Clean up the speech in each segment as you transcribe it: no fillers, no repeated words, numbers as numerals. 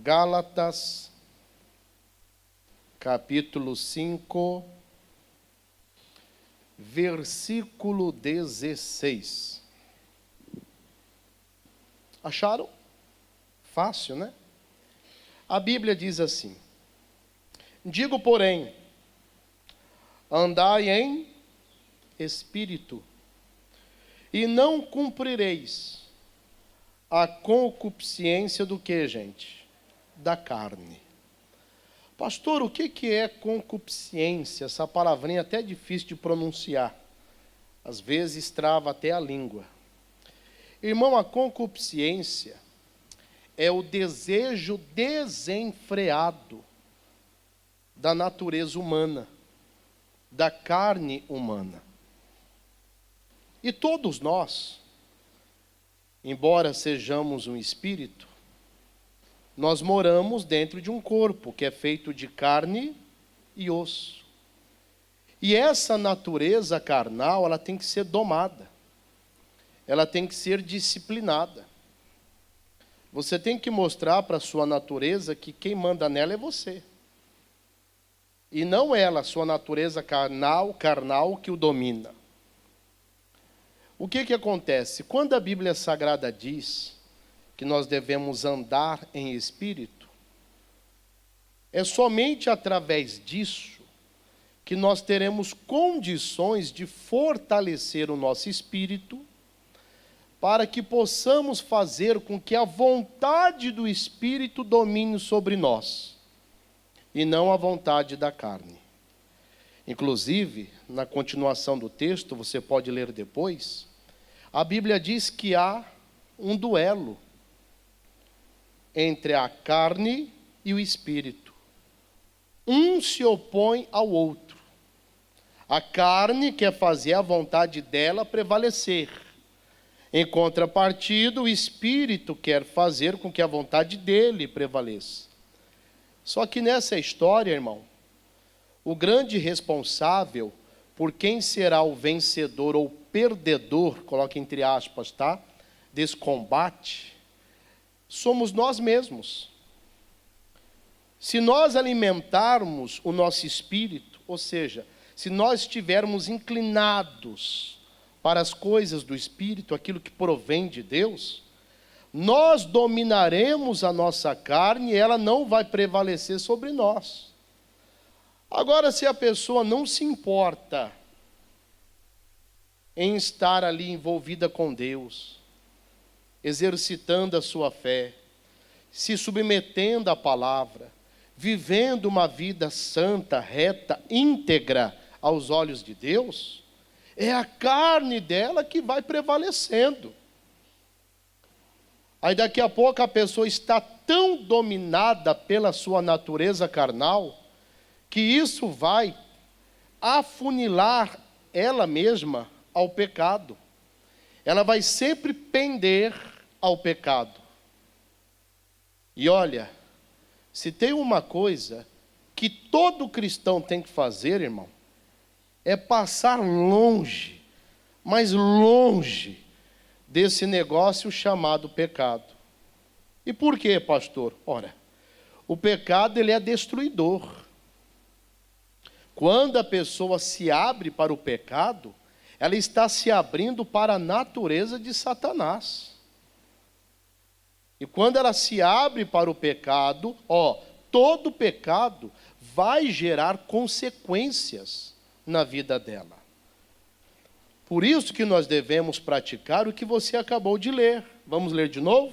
Gálatas, capítulo 5, versículo 16. Acharam? Fácil, né? A Bíblia diz assim: digo, porém, andai em espírito, e não cumprireis a concupiscência do que, gente? Da carne. Pastor, o que é concupiscência? Essa palavrinha até é difícil de pronunciar. Às vezes trava até a língua. Irmão, a concupiscência é o desejo desenfreado da natureza humana, da carne humana. E todos nós, embora sejamos um espírito, nós moramos dentro de um corpo que é feito de carne e osso. E essa natureza carnal, ela tem que ser domada. Ela tem que ser disciplinada. Você tem que mostrar para a sua natureza que quem manda nela é você. E não ela, a sua natureza carnal que o domina. O que acontece? Quando a Bíblia Sagrada diz que nós devemos andar em espírito, é somente através disso que nós teremos condições de fortalecer o nosso espírito, para que possamos fazer com que a vontade do Espírito domine sobre nós, e não a vontade da carne. Inclusive, na continuação do texto, você pode ler depois, a Bíblia diz que há um duelo entre a carne e o espírito. Um se opõe ao outro. A carne quer fazer a vontade dela prevalecer. Em contrapartida, o espírito quer fazer com que a vontade dele prevaleça. Só que nessa história, irmão, o grande responsável por quem será o vencedor ou perdedor, coloque entre aspas, tá? Desse combate, somos nós mesmos. Se nós alimentarmos o nosso espírito, ou seja, se nós estivermos inclinados para as coisas do espírito, aquilo que provém de Deus, nós dominaremos a nossa carne e ela não vai prevalecer sobre nós. Agora, se a pessoa não se importa em estar ali envolvida com Deus, exercitando a sua fé, se submetendo à palavra, vivendo uma vida santa, reta, íntegra aos olhos de Deus, é a carne dela que vai prevalecendo. Aí daqui a pouco a pessoa está tão dominada pela sua natureza carnal, que isso vai afunilar ela mesma ao pecado. Ela vai sempre pender ao pecado. E olha, se tem uma coisa que todo cristão tem que fazer, irmão, é passar longe, mas longe desse negócio chamado pecado. E por quê, pastor? Ora, o pecado ele é destruidor. Quando a pessoa se abre para o pecado, ela está se abrindo para a natureza de Satanás. E quando ela se abre para o pecado, todo pecado vai gerar consequências na vida dela. Por isso que nós devemos praticar o que você acabou de ler. Vamos ler de novo?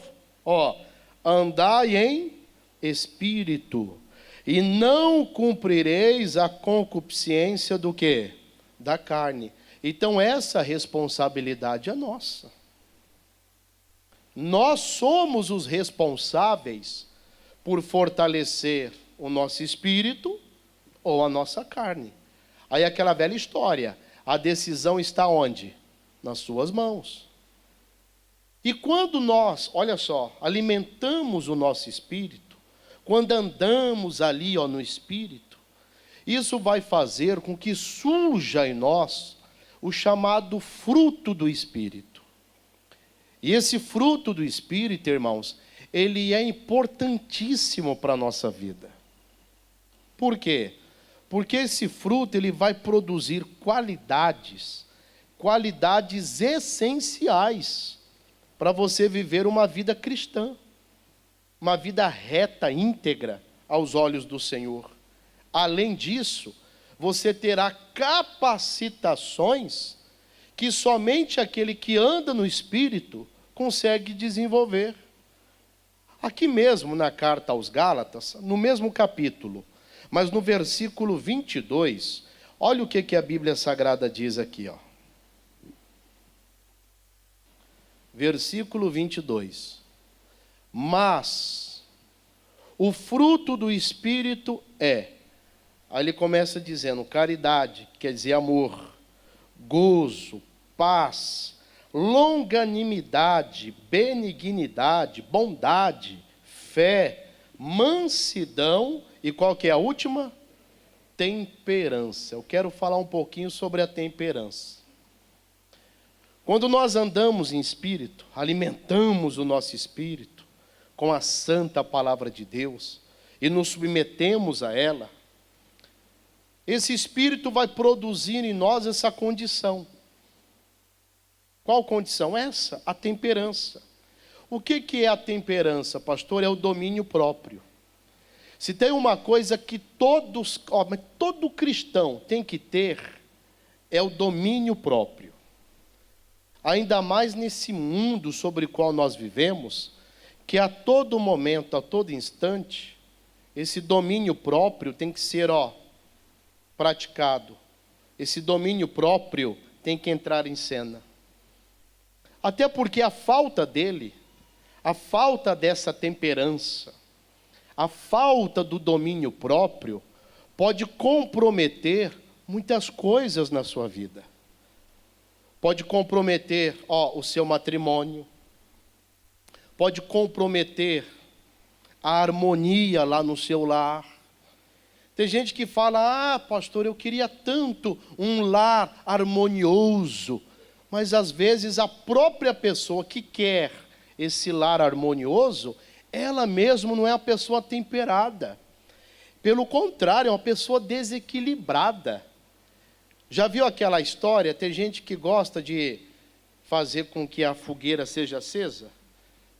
Andai em espírito, e não cumprireis a concupiscência do quê? Da carne. Então essa responsabilidade é nossa. Nós somos os responsáveis por fortalecer o nosso espírito ou a nossa carne. Aí aquela velha história, a decisão está onde? Nas suas mãos. E quando nós, olha só, alimentamos o nosso espírito, quando andamos ali no espírito, isso vai fazer com que surja em nós o chamado fruto do espírito. E esse fruto do espírito, irmãos, ele é importantíssimo para a nossa vida. Por quê? Porque esse fruto ele vai produzir qualidades essenciais para você viver uma vida cristã, uma vida reta, íntegra aos olhos do Senhor. Além disso, você terá capacitações que somente aquele que anda no Espírito consegue desenvolver. Aqui mesmo na carta aos Gálatas, no mesmo capítulo, mas no versículo 22, olha o que a Bíblia Sagrada diz aqui, ó. Versículo 22. Mas o fruto do Espírito é... Aí ele começa dizendo caridade, quer dizer amor, gozo, paz, longanimidade, benignidade, bondade, fé, mansidão e qual que é a última? Temperança. Eu quero falar um pouquinho sobre a temperança. Quando nós andamos em espírito, alimentamos o nosso espírito com a santa palavra de Deus e nos submetemos a ela, esse espírito vai produzir em nós essa condição. Qual condição? Essa, a temperança. O que é a temperança, pastor? É o domínio próprio. Se tem uma coisa que todo cristão tem que ter, é o domínio próprio. Ainda mais nesse mundo sobre o qual nós vivemos, que a todo momento, a todo instante, esse domínio próprio tem que ser, praticado. Esse domínio próprio tem que entrar em cena. Até porque a falta dele, a falta dessa temperança, a falta do domínio próprio, pode comprometer muitas coisas na sua vida. Pode comprometer, o seu matrimônio, pode comprometer a harmonia lá no seu lar. Tem gente que fala, pastor, eu queria tanto um lar harmonioso, mas às vezes a própria pessoa que quer esse lar harmonioso, ela mesma não é uma pessoa temperada. Pelo contrário, é uma pessoa desequilibrada. Já viu aquela história? Tem gente que gosta de fazer com que a fogueira seja acesa.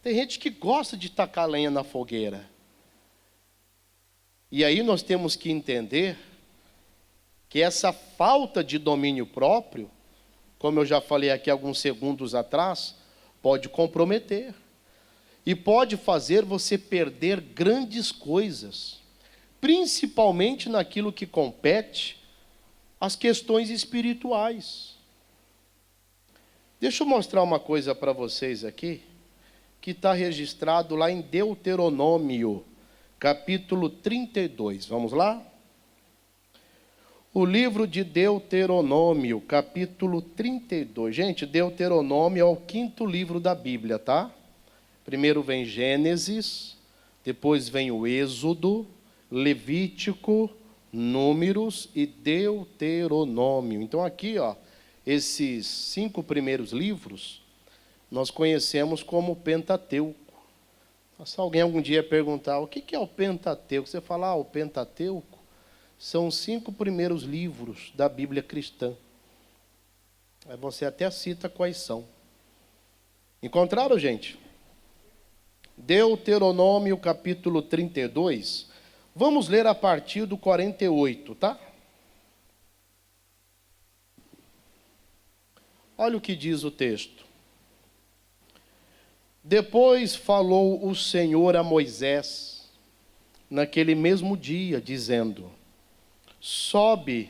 Tem gente que gosta de tacar lenha na fogueira. E aí nós temos que entender que essa falta de domínio próprio, como eu já falei aqui alguns segundos atrás, pode comprometer. E pode fazer você perder grandes coisas, principalmente naquilo que compete às questões espirituais. Deixa eu mostrar uma coisa para vocês aqui, que está registrado lá em Deuteronômio, capítulo 32. Vamos lá? O livro de Deuteronômio, capítulo 32. Gente, Deuteronômio é o 5º livro da Bíblia, tá? Primeiro vem Gênesis, depois vem o Êxodo, Levítico, Números e Deuteronômio. Então aqui, esses 5 primeiros livros, nós conhecemos como Pentateuco. Se alguém algum dia perguntar, o que é o Pentateuco? Você fala, o Pentateuco são os 5 primeiros livros da Bíblia cristã. Aí você até cita quais são. Encontraram, gente? Deuteronômio, capítulo 32. Vamos ler a partir do 48, tá? Olha o que diz o texto. Depois falou o Senhor a Moisés, naquele mesmo dia, dizendo: sobe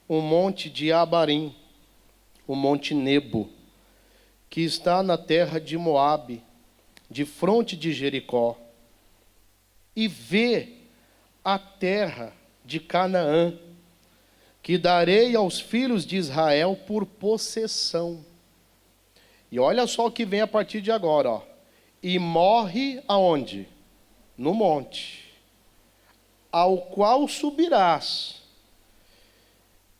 o monte de Abarim, o monte Nebo, que está na terra de Moabe, de fronte de Jericó, e vê a terra de Canaã, que darei aos filhos de Israel por possessão. E olha só o que vem a partir de agora, ó. E morre aonde? No monte, ao qual subirás,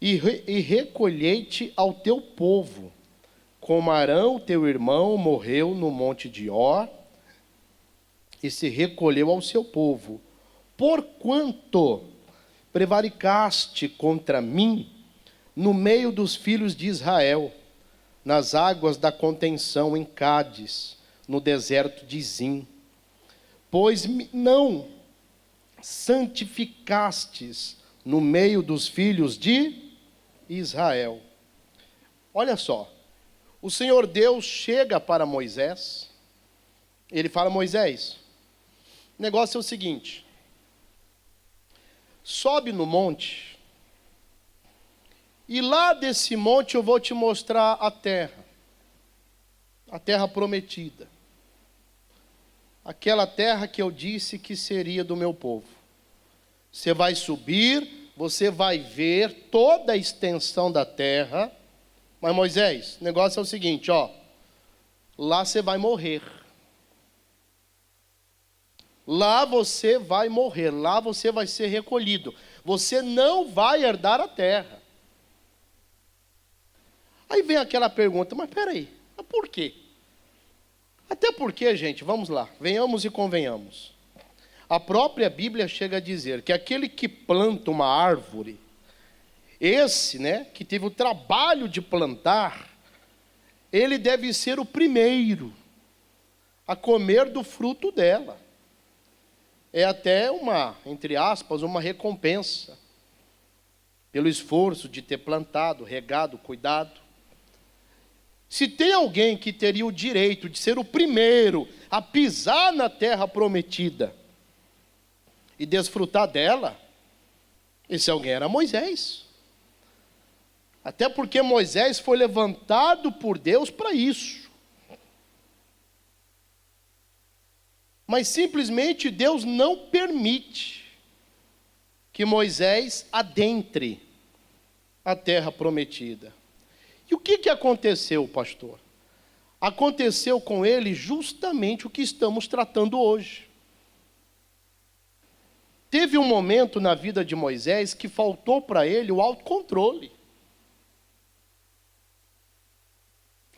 e recolhei-te ao teu povo, como Arão, teu irmão, morreu no monte de Or, e se recolheu ao seu povo. Porquanto prevaricaste contra mim no meio dos filhos de Israel, nas águas da contenção em Cádiz, no deserto de Zim, pois não santificastes no meio dos filhos de Israel. Olha só, o Senhor Deus chega para Moisés, ele fala: Moisés, o negócio é o seguinte, sobe no monte, e lá desse monte eu vou te mostrar a terra prometida, aquela terra que eu disse que seria do meu povo. Você vai subir, você vai ver toda a extensão da terra, mas Moisés, o negócio é o seguinte, ó, lá você vai morrer. Lá você vai morrer, lá você vai ser recolhido. Você não vai herdar a terra. Aí vem aquela pergunta, mas peraí, mas por quê? Até porque, gente, vamos lá, venhamos e convenhamos. A própria Bíblia chega a dizer que aquele que planta uma árvore, esse, que teve o trabalho de plantar, ele deve ser o primeiro a comer do fruto dela. É até uma, entre aspas, uma recompensa pelo esforço de ter plantado, regado, cuidado. Se tem alguém que teria o direito de ser o primeiro a pisar na terra prometida e desfrutar dela, esse alguém era Moisés. Até porque Moisés foi levantado por Deus para isso. Mas simplesmente Deus não permite que Moisés adentre a terra prometida. E o que aconteceu, pastor? Aconteceu com ele justamente o que estamos tratando hoje. Teve um momento na vida de Moisés que faltou para ele o autocontrole.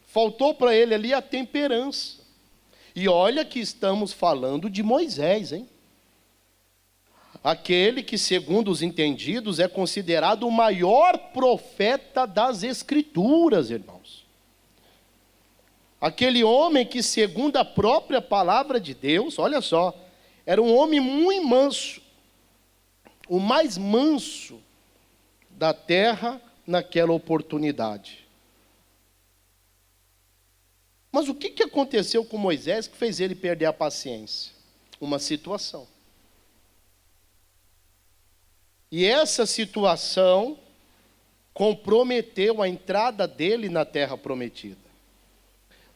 Faltou para ele ali a temperança. E olha que estamos falando de Moisés, hein? Aquele que, segundo os entendidos, é considerado o maior profeta das Escrituras, irmãos. Aquele homem que, segundo a própria palavra de Deus, olha só, era um homem muito manso, o mais manso da terra naquela oportunidade. Mas o que aconteceu com Moisés que fez ele perder a paciência? Uma situação. E essa situação comprometeu a entrada dele na terra prometida.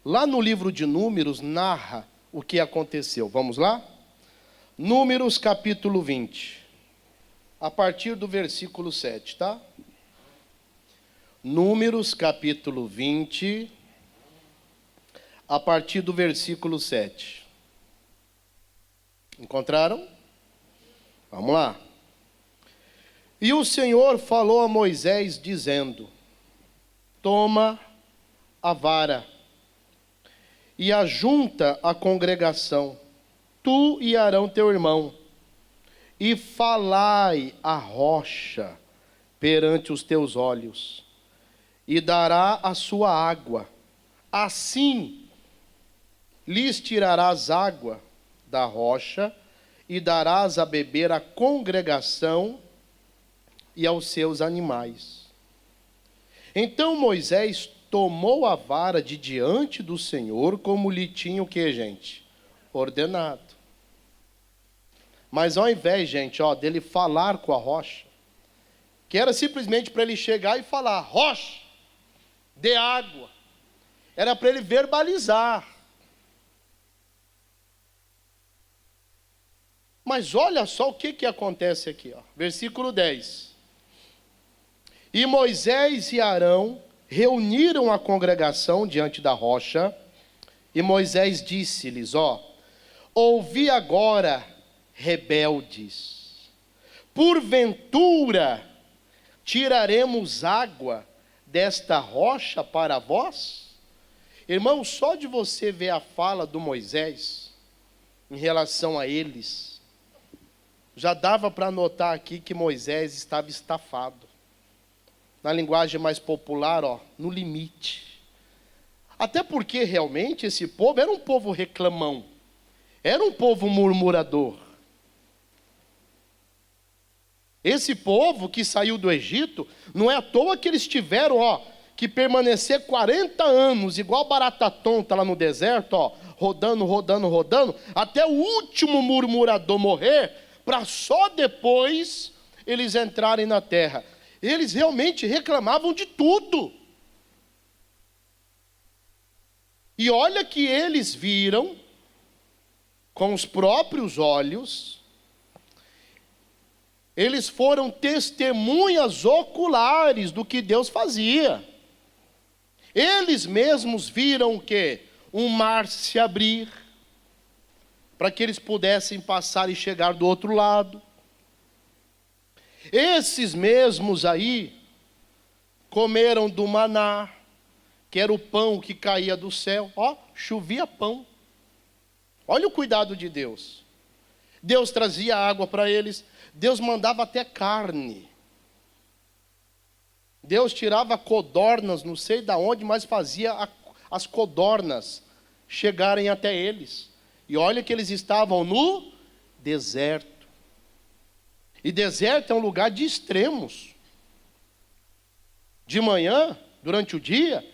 Lá no livro de Números narra o que aconteceu. Vamos lá? Números capítulo 20. A partir do versículo 7, tá? Números capítulo 20, a partir do versículo 7. Encontraram? Vamos lá. E o Senhor falou a Moisés, dizendo: toma a vara e ajunta a congregação, tu e Arão teu irmão, e falai a rocha perante os teus olhos, e dará a sua água. Assim lhes tirarás água da rocha, e darás a beber à congregação e aos seus animais. Então Moisés tomou a vara de diante do Senhor, como lhe tinha o que, gente? Ordenado. Mas ao invés, gente, dele falar com a rocha, que era simplesmente para ele chegar e falar: rocha, dê água. Era para ele verbalizar. Mas olha só o que acontece aqui, Versículo 10. E Moisés e Arão reuniram a congregação diante da rocha, e Moisés disse-lhes, ouvi agora, rebeldes, porventura tiraremos água desta rocha para vós? Irmão, só de você ver a fala do Moisés em relação a eles, já dava para notar aqui que Moisés estava estafado. Na linguagem mais popular, no limite. Até porque realmente esse povo era um povo reclamão, era um povo murmurador. Esse povo que saiu do Egito, não é à toa que eles tiveram, que permanecer 40 anos, igual barata tonta lá no deserto, rodando, até o último murmurador morrer, para só depois eles entrarem na terra. Eles realmente reclamavam de tudo. E olha que eles viram, com os próprios olhos, eles foram testemunhas oculares do que Deus fazia. Eles mesmos viram o quê? Um mar se abrir, para que eles pudessem passar e chegar do outro lado. Esses mesmos aí comeram do maná, que era o pão que caía do céu. Chovia pão. Olha o cuidado de Deus. Deus trazia água para eles. Deus mandava até carne. Deus tirava codornas, não sei de onde, mas fazia as codornas chegarem até eles. E olha que eles estavam no deserto. E deserto é um lugar de extremos. De manhã, durante o dia,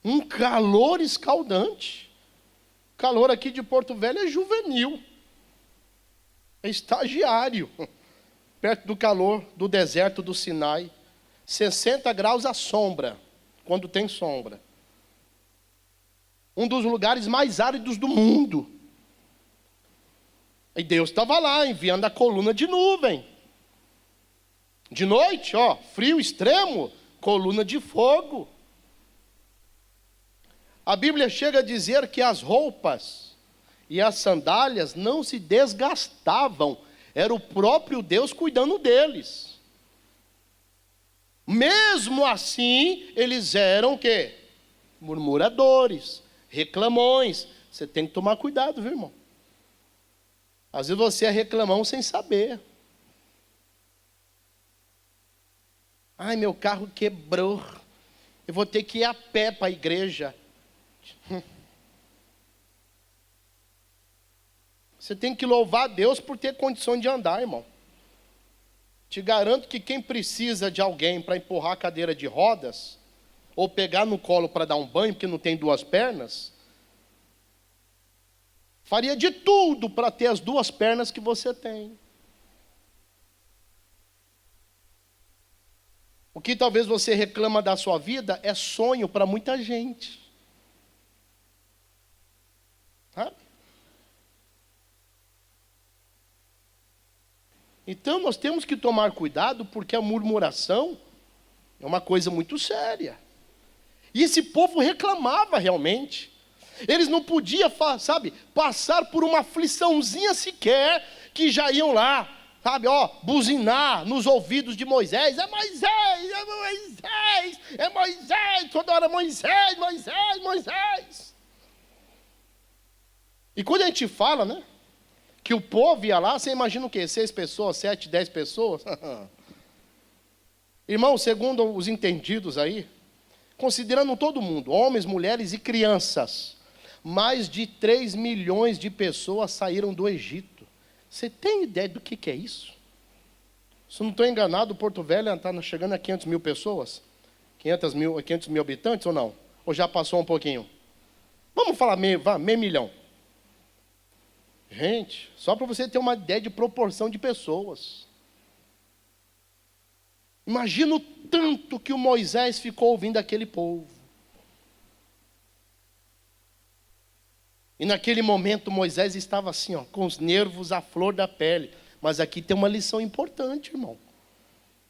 um calor escaldante. O calor aqui de Porto Velho é juvenil. É estagiário. Perto do calor do deserto do Sinai. 60 graus à sombra, quando tem sombra. Um dos lugares mais áridos do mundo. E Deus estava lá, enviando a coluna de nuvem. De noite, frio extremo, coluna de fogo. A Bíblia chega a dizer que as roupas e as sandálias não se desgastavam. Era o próprio Deus cuidando deles. Mesmo assim, eles eram o quê? Murmuradores, reclamões. Você tem que tomar cuidado, viu, irmão? Às vezes você é reclamão sem saber. Ai, meu carro quebrou. Eu vou ter que ir a pé para a igreja. Você tem que louvar a Deus por ter condição de andar, irmão. Te garanto que quem precisa de alguém para empurrar a cadeira de rodas, ou pegar no colo para dar um banho, porque não tem duas pernas, faria de tudo para ter as duas pernas que você tem. O que talvez você reclama da sua vida é sonho para muita gente. Sabe? Então nós temos que tomar cuidado, porque a murmuração é uma coisa muito séria. E esse povo reclamava realmente. Eles não podiam, passar por uma afliçãozinha sequer, que já iam lá, buzinar nos ouvidos de Moisés. É Moisés, é Moisés, é Moisés, toda hora Moisés, Moisés, Moisés. E quando a gente fala, que o povo ia lá, você imagina o quê? 6 pessoas, 7, 10 pessoas? Irmão, segundo os entendidos aí, considerando todo mundo, homens, mulheres e crianças, mais de 3 milhões de pessoas saíram do Egito. Você tem ideia do que é isso? Se eu não estou enganado, Porto Velho está chegando a 500 mil pessoas? 500 mil habitantes ou não? Ou já passou um pouquinho? Vamos falar meio milhão. Gente, só para você ter uma ideia de proporção de pessoas. Imagina o tanto que o Moisés ficou ouvindo aquele povo. E naquele momento Moisés estava assim, com os nervos à flor da pele. Mas aqui tem uma lição importante, irmão.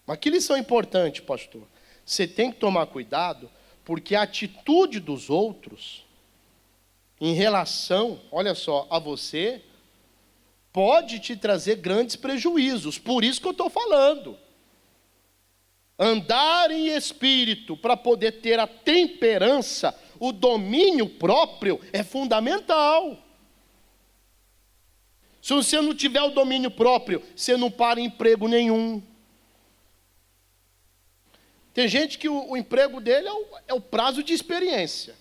Mas que lição importante, pastor? Você tem que tomar cuidado, porque a atitude dos outros, em relação, olha só, a você, pode te trazer grandes prejuízos. Por isso que eu estou falando. Andar em espírito para poder ter a temperança, o domínio próprio, é fundamental. Se você não tiver o domínio próprio, você não para em emprego nenhum. Tem gente que o emprego dele é o prazo de experiência.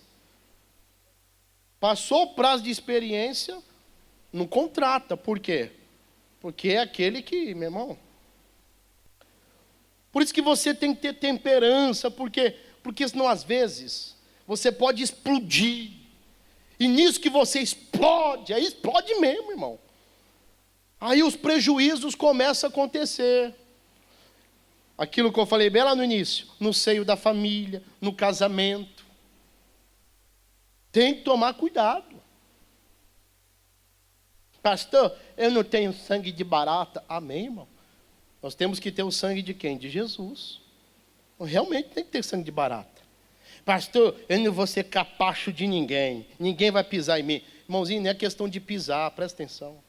Passou o prazo de experiência, não contrata. Por quê? Porque é aquele que, meu irmão... Por isso que você tem que ter temperança, porque senão às vezes você pode explodir. E nisso que você explode, aí explode mesmo, irmão. Aí os prejuízos começam a acontecer. Aquilo que eu falei bem lá no início, no seio da família, no casamento. Tem que tomar cuidado. Pastor, eu não tenho sangue de barata. Amém, irmão? Nós temos que ter o sangue de quem? De Jesus. Realmente tem que ter sangue de barata. Pastor, eu não vou ser capacho de ninguém. Ninguém vai pisar em mim. Irmãozinho, não é questão de pisar, presta atenção.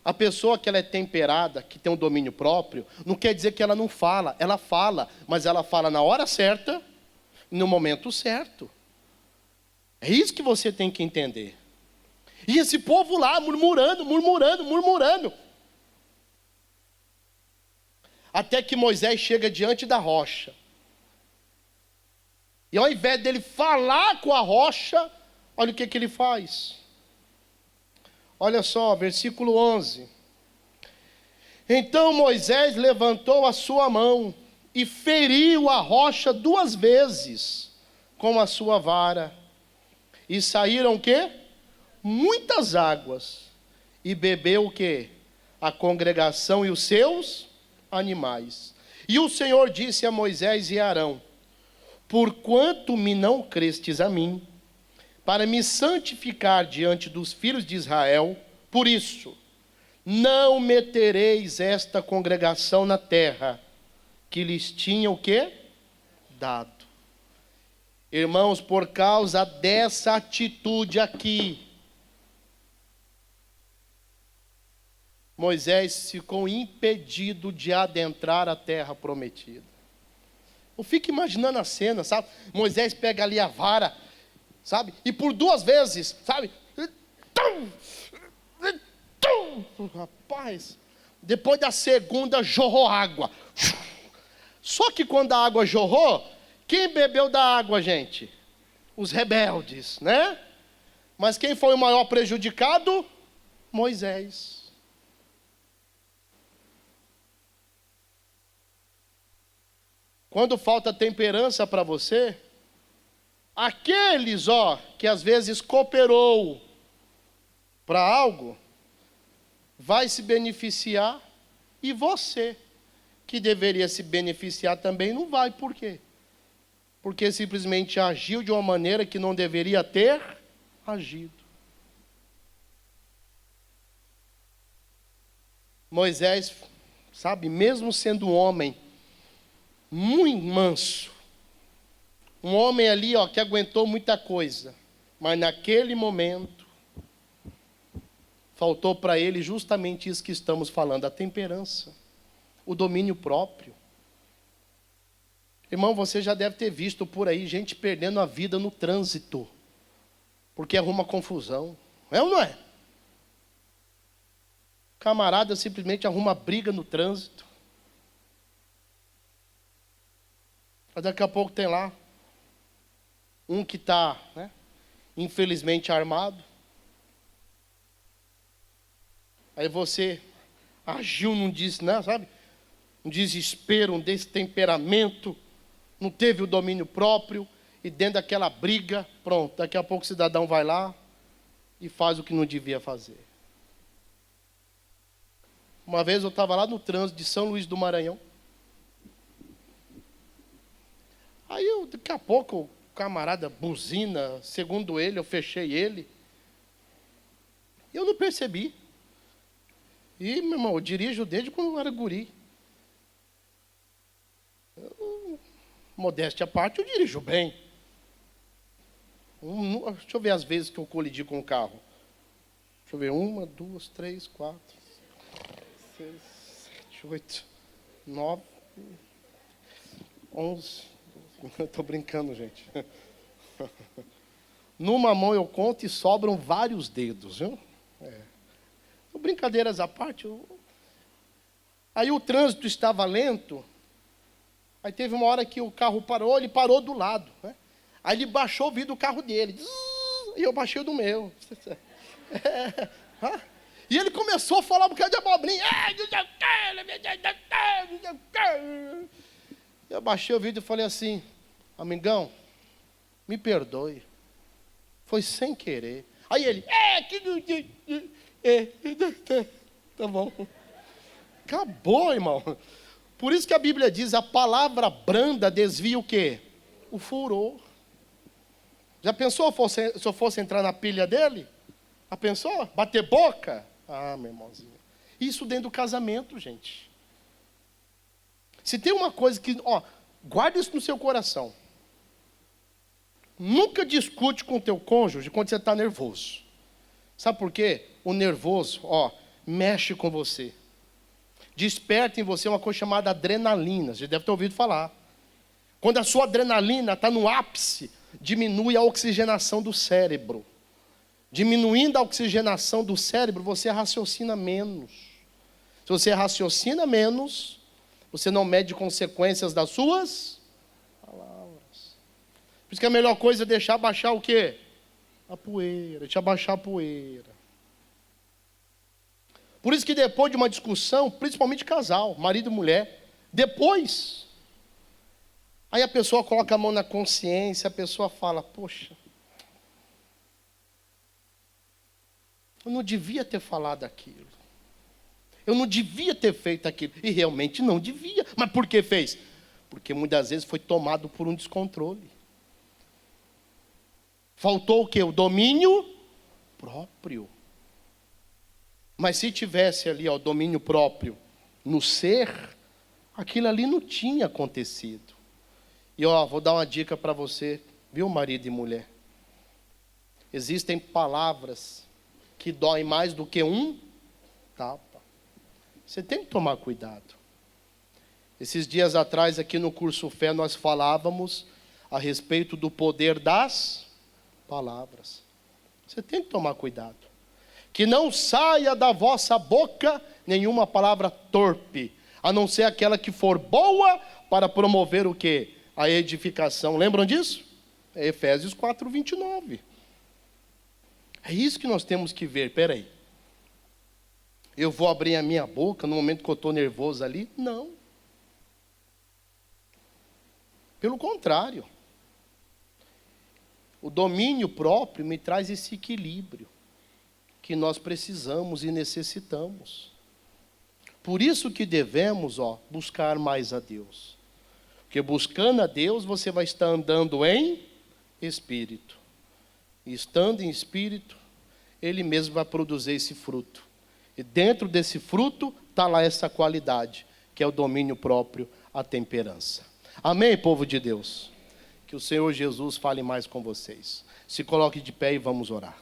A pessoa que ela é temperada, que tem um domínio próprio, não quer dizer que ela não fala. Ela fala, mas ela fala na hora certa, no momento certo. É isso que você tem que entender. E esse povo lá, murmurando. Até que Moisés chega diante da rocha. E ao invés dele falar com a rocha, olha o que ele faz. Olha só, versículo 11. Então Moisés levantou a sua mão e feriu a rocha 2 vezes com a sua vara. E saíram o quê? Muitas águas. E bebeu o quê? A congregação e os seus animais. E o Senhor disse a Moisés e a Arão: porquanto me não crestes a mim, para me santificar diante dos filhos de Israel, por isso, não metereis esta congregação na terra, que lhes tinha o quê? Dado. Irmãos, por causa dessa atitude aqui, Moisés ficou impedido de adentrar a terra prometida. Eu fico imaginando a cena, sabe? Moisés pega ali a vara, sabe? E por 2 vezes, sabe? Rapaz, depois da segunda jorrou água. Só que quando a água jorrou, quem bebeu da água, gente? Os rebeldes, né? Mas quem foi o maior prejudicado? Moisés. Quando falta temperança para você, aqueles, que às vezes cooperou para algo, vai se beneficiar, e você, que deveria se beneficiar também, não vai. Por quê? Porque simplesmente agiu de uma maneira que não deveria ter agido. Moisés, sabe, mesmo sendo um homem muito manso, um homem ali, que aguentou muita coisa, mas naquele momento faltou para ele justamente isso que estamos falando, a temperança, o domínio próprio. Irmão, você já deve ter visto por aí gente perdendo a vida no trânsito, porque arruma confusão. É ou não é? Camarada simplesmente arruma briga no trânsito. Daqui a pouco tem lá um que está, infelizmente armado. Aí você agiu num um desespero, um destemperamento, não teve o domínio próprio, e dentro daquela briga, pronto, daqui a pouco o cidadão vai lá e faz o que não devia fazer. Uma vez eu estava lá no trânsito de São Luís do Maranhão. Aí daqui a pouco o camarada buzina, segundo ele, eu fechei ele. E eu não percebi. E, meu irmão, eu dirijo desde quando eu era guri. modéstia à parte, eu dirijo bem. Deixa eu ver as vezes que eu colidi com o carro. Deixa eu ver, 1, 2, 3, 4, 6, 7, 8, 9, 11. Estou brincando, gente. Numa mão eu conto e sobram vários dedos, viu? Brincadeiras à parte. Aí o trânsito estava lento. Aí teve uma hora que o carro parou, ele parou do lado, né? Aí ele baixou o vidro do carro dele. E eu baixei o do meu. E ele começou a falar um bocado de abobrinha. Eu baixei o vidro e falei assim: amigão, me perdoe. Foi sem querer. Aí ele, tá bom. Acabou, irmão. Por isso que a Bíblia diz, a palavra branda desvia o quê? O furor. Já pensou se eu fosse entrar na pilha dele? Já pensou? Bater boca? Ah, meu irmãozinho. Isso dentro do casamento, gente. Se tem uma coisa que, guarda isso no seu coração. Nunca discute com o teu cônjuge quando você está nervoso. Sabe por quê? O nervoso, mexe com você. Desperta em você uma coisa chamada adrenalina. Você deve ter ouvido falar. Quando a sua adrenalina está no ápice, diminui a oxigenação do cérebro. Diminuindo a oxigenação do cérebro, você raciocina menos. Se você raciocina menos, você não mede consequências das suas palavras. Por isso que a melhor coisa é deixar baixar o quê? A poeira, deixar baixar a poeira. Por isso que depois de uma discussão, principalmente casal, marido e mulher, depois, aí a pessoa coloca a mão na consciência, a pessoa fala, poxa, eu não devia ter falado aquilo. Eu não devia ter feito aquilo. E realmente não devia. Mas por que fez? Porque muitas vezes foi tomado por um descontrole. Faltou o quê? O domínio próprio. Mas se tivesse ali o domínio próprio no ser, aquilo ali não tinha acontecido. E vou dar uma dica para você, viu, marido e mulher? Existem palavras que doem mais do que um tapa. Você tem que tomar cuidado. Esses dias atrás, aqui no curso Fé, nós falávamos a respeito do poder das palavras. Você tem que tomar cuidado. Que não saia da vossa boca nenhuma palavra torpe, a não ser aquela que for boa para promover o quê? A edificação. Lembram disso? É Efésios 4:29. É isso que nós temos que ver. Peraí. Eu vou abrir a minha boca no momento que eu estou nervoso ali? Não. Pelo contrário. O domínio próprio me traz esse equilíbrio que nós precisamos e necessitamos. Por isso que devemos, buscar mais a Deus. Porque buscando a Deus, você vai estar andando em espírito. E estando em espírito, Ele mesmo vai produzir esse fruto. E dentro desse fruto, está lá essa qualidade, que é o domínio próprio, a temperança. Amém, povo de Deus? Que o Senhor Jesus fale mais com vocês. Se coloque de pé e vamos orar.